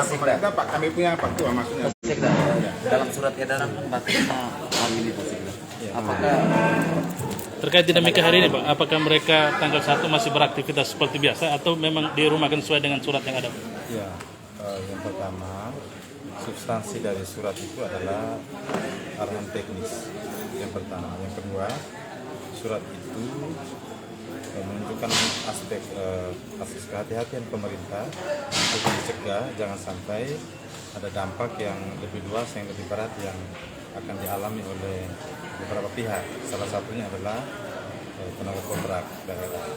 pemerintah Pak, kami punya Pak Tua maksudnya. Sekda, dalam surat edaran kan batasnya hamil itu Sekda. Apakah Terkait dinamika hari ini Pak, apakah mereka tanggal 1 masih beraktivitas seperti biasa atau memang dirumahkan sesuai dengan surat yang ada? Ya, yang pertama substansi dari surat itu adalah arahan teknis. Yang pertama, yang kedua surat itu menunjukkan aspek kehati-hatian pemerintah untuk mencegah jangan sampai ada dampak yang lebih luas, yang lebih berat yang akan dialami oleh beberapa pihak. Salah satunya adalah tenaga kontrak daerah.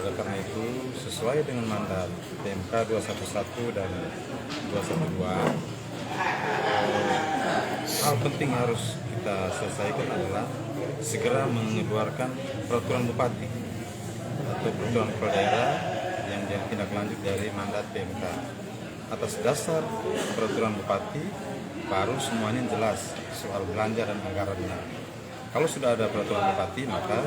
Oleh karena itu, sesuai dengan mandat PMK 211 dan 212, hal penting harus kita selesaikan adalah segera mengeluarkan peraturan bupati atau peraturan kepala daerah yang tindak lanjut dari mandat PMK. Atas dasar peraturan bupati, baru semuanya jelas soal belanja dan anggarannya. Kalau sudah ada peraturan bupati, maka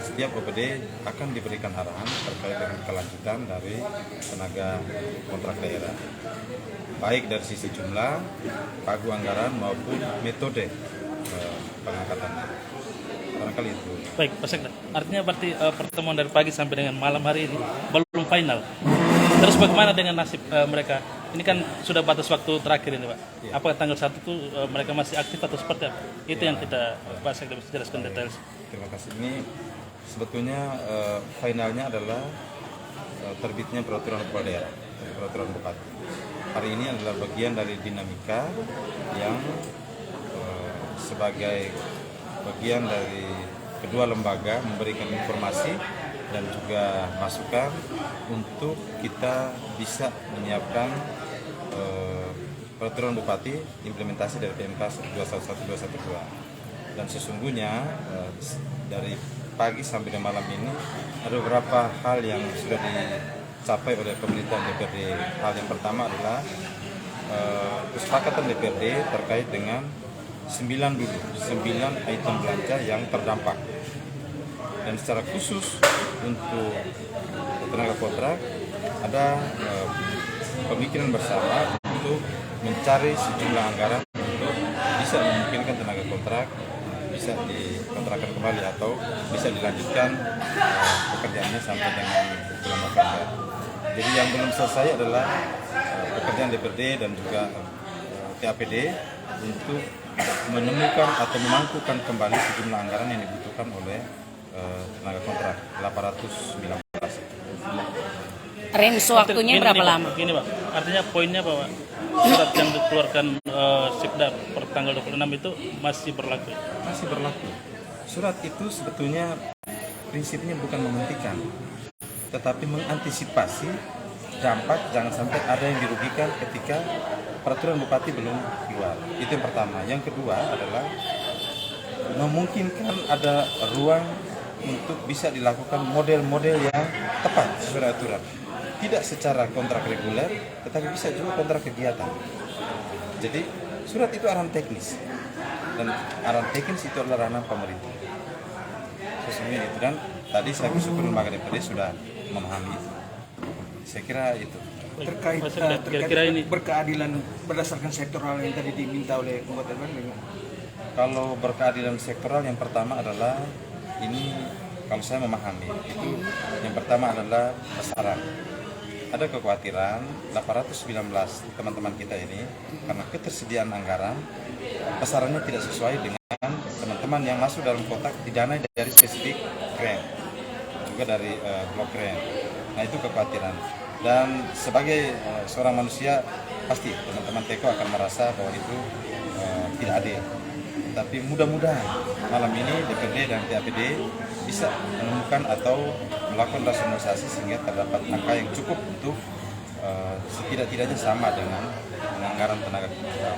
setiap OPD akan diberikan arahan terkait dengan kelanjutan dari tenaga kontrak daerah, baik dari sisi jumlah, pagu anggaran maupun metode pengangkatannya. Barangkali itu. Baik, Pak Sekda. Artinya berarti pertemuan dari pagi sampai dengan malam hari ini belum final. Terus bagaimana dengan nasib mereka? Ini kan sudah batas waktu terakhir ini Pak. Ya. Apakah tanggal 1 itu mereka masih aktif atau seperti apa? Itu yang kita Pak Sekda bisa jelaskan detail. Terima kasih. Ini sebetulnya finalnya adalah terbitnya peraturan kepala daerah, peraturan bupati. Hari ini adalah bagian dari dinamika yang sebagai bagian dari kedua lembaga memberikan informasi dan juga masukan untuk kita bisa menyiapkan peraturan bupati implementasi dari PMK 211-212. Dan sesungguhnya dari pagi sampai dengan malam ini ada beberapa hal yang sudah dicapai oleh pemerintahan DPRD. Hal yang pertama adalah kesepakatan DPRD terkait dengan 9 item belanja yang terdampak. Dan secara khusus untuk tenaga kontrak ada pemikiran bersama untuk mencari sejumlah anggaran untuk bisa memungkinkan tenaga kontrak bisa dikontrakkan kembali atau bisa dilanjutkan pekerjaannya sampai dengan bulan November. Jadi yang belum selesai adalah pekerjaan DPRD dan juga TAPD untuk menemukan atau memangkukan kembali sejumlah anggaran yang dibutuhkan oleh tenaga kontrak 819. Range waktunya berapa lama? Begini Pak, artinya poinnya bahwa surat yang dikeluarkan Sekda per tanggal 26 itu masih berlaku? Masih berlaku. Surat itu sebetulnya prinsipnya bukan menghentikan, tetapi mengantisipasi dampak jangan sampai ada yang dirugikan ketika peraturan bupati belum keluar. Itu yang pertama. Yang kedua adalah memungkinkan ada ruang untuk bisa dilakukan model-model yang tepat sesuai aturan. Tidak secara kontrak reguler, tetapi bisa juga kontrak kegiatan. Jadi surat itu arahan teknis, dan arahan teknis itu adalah ranah pemerintah. Sesungguhnya itu, dan tadi saya bersyukur lembaga DPRD sudah memahami itu. Saya kira itu. Terkait kira-kira ini berkeadilan berdasarkan sektoral yang tadi diminta oleh Kabupaten Bandung. Kalau berkeadilan sektoral, yang pertama adalah ini, kalau saya memahami itu, yang pertama adalah besaran. Ada kekhawatiran 819 teman-teman kita ini karena ketersediaan anggaran besarannya tidak sesuai dengan teman-teman yang masuk dalam kotak didanai dari spesifik grant, juga dari blok grant. Nah itu kekhawatiran. Dan sebagai seorang manusia pasti teman-teman Teko akan merasa bahwa itu tidak adil. Tapi mudah-mudahan malam ini DPRD dan TAPD bisa menemukan atau melakukan rasionalisasi sehingga terdapat angka yang cukup untuk setidak-tidaknya sama dengan anggaran tenaga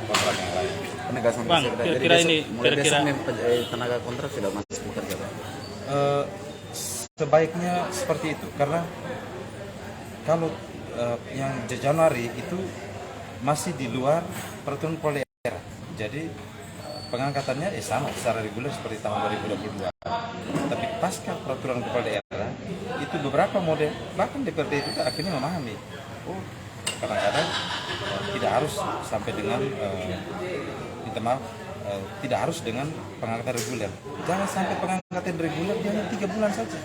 kontrak yang lain. penegasan Bang, Sekda? kira-kira Jadi ini, mulai kira-kira besok tenaga kontrak sudah masuk bekerja Pak? Sebaiknya seperti itu, karena kalau yang Januari itu masih di luar peraturan kepala daerah. Jadi pengangkatannya sama secara reguler seperti tahun 2022. Tapi pasca peraturan kepala daerah itu beberapa model, bahkan DPRD itu akhirnya memahami, oh kadang-kadang tidak harus sampai dengan minta maaf, tidak harus dengan pengangkatan reguler. Jangan sampai pengangkatan reguler dia hanya 3 bulan saja.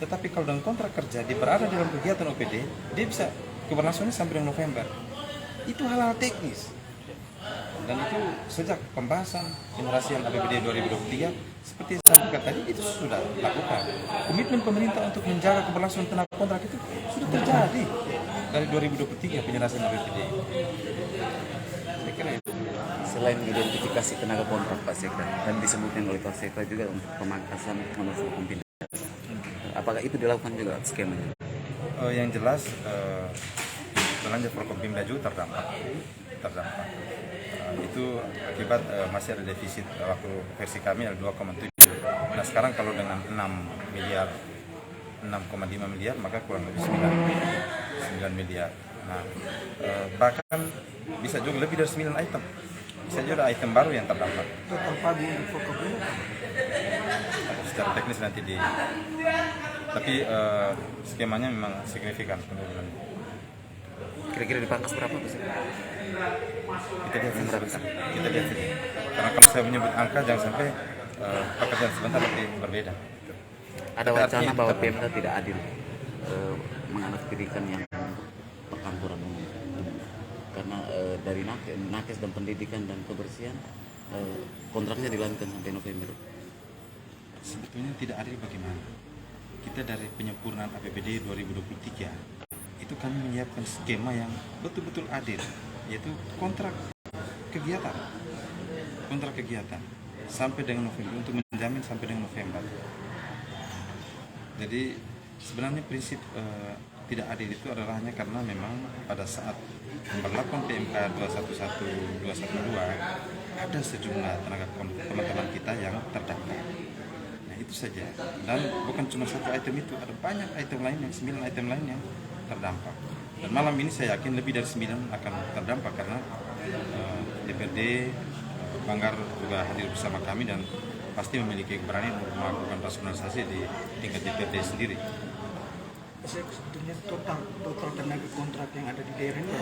Tetapi kalau dengan kontrak kerja dia berada dalam kegiatan OPD, dia bisa keberlangsungannya sampai dengan November. Itu hal-hal teknis. Dan itu sejak pembahasan penyelesaian APBD 2023 seperti yang saya sampaikan tadi itu sudah lakukan. Komitmen pemerintah untuk menjaga keberlangsungan tenaga kontrak itu sudah terjadi dari 2023 penyelesaian APBD. Saya kira itu. Selain identifikasi tenaga kontrak Pak Sekda dan disebutkan oleh Pak Sekda juga untuk pemangkasan menurut hukum pindah. Apakah itu dilakukan juga skemanya? Yang jelas belanja Forkompimda juga terdampak. Itu akibat masih ada defisit waktu versi kami ada 2,7. Nah sekarang kalau dengan 6,5 miliar maka kurang lebih 9 miliar. Nah bahkan bisa juga lebih dari 9 item. Bisa juga ada item baru yang terdampak. Total pagi untuk Forkompimda. Secara teknis nanti tapi skemanya memang signifikan penurunan. Kira-kira dipangkas berapa Pak Sekda? Kita lihat sebentar. Karena kalau saya menyebut angka jangan sampai pekerjaan sebentar lebih berbeda. Ada wacana bahwa Pemda tidak adil menganak-didikan yang perkantoran umum. Karena dari nakes dan pendidikan dan kebersihan kontraknya dilanjutkan sampai November. Sebetulnya tidak adil bagaimana? Kita dari penyempurnaan APBD 2023 itu kami menyiapkan skema yang betul-betul adil, yaitu kontrak kegiatan sampai dengan November untuk menjamin sampai dengan November. Jadi sebenarnya prinsip tidak adil itu adalah hanya karena memang pada saat pemberlakuan PMK 211212 ada sejumlah teman-teman kita yang terdampak. Nah itu saja. Dan bukan cuma satu item itu, ada banyak item lain yang 9 item lain yang terdampak. Dan malam ini saya yakin lebih dari 9 akan terdampak karena DPRD Banggar juga hadir bersama kami dan pasti memiliki keberanian untuk melakukan rasionalisasi di tingkat DPRD sendiri. Sebetulnya total tenaga kontrak yang ada di daerah ini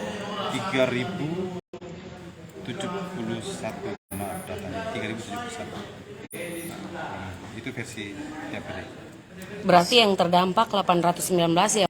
3.071 maaf datanya 3.071 itu versi DPRD. Berarti yang terdampak 819 ya